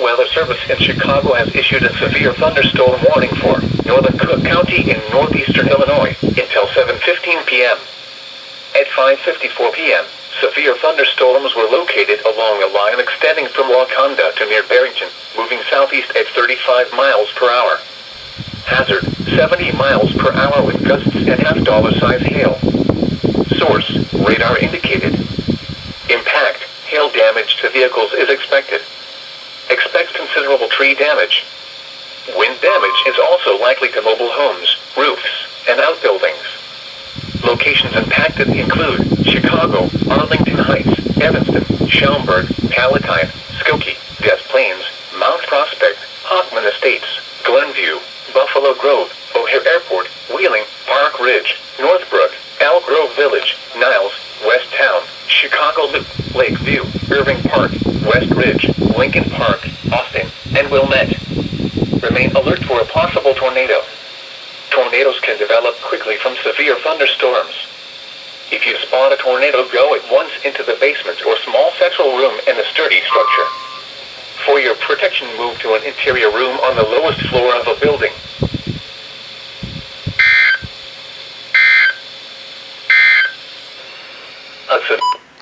Weather Service in Chicago has issued a severe thunderstorm warning for northern Cook County in northeastern Illinois until 7:15 p.m. At 5:54 p.m., severe thunderstorms were located along a line extending from Wakanda to near Barrington, moving southeast at 35 miles per hour. Hazard, 70 miles per hour with gusts and half-dollar-size hail. Source, radar indicated. Impact, hail damage to vehicles is expected. Expect considerable tree damage. Wind damage is also likely to mobile homes, roofs, and outbuildings. Locations impacted include Chicago, Arlington Heights, Evanston, Schaumburg, Palatine, Skokie, Des Plaines, Mount Prospect, Hoffman Estates, Glenview, Buffalo Grove, O'Hare Airport, Wheeling, Park Ridge, Northbrook, Elk Grove Village, Niles, West Town, Chicago Loop, Lakeview, Irving Park, West Ridge, Lincoln Park, Austin, and Wilmette. Remain alert for a possible tornado. Tornadoes can develop quickly from severe thunderstorms. If you spot a tornado, go at once into the basement or small central room in a sturdy structure. For your protection, move to an interior room on the lowest floor of a building.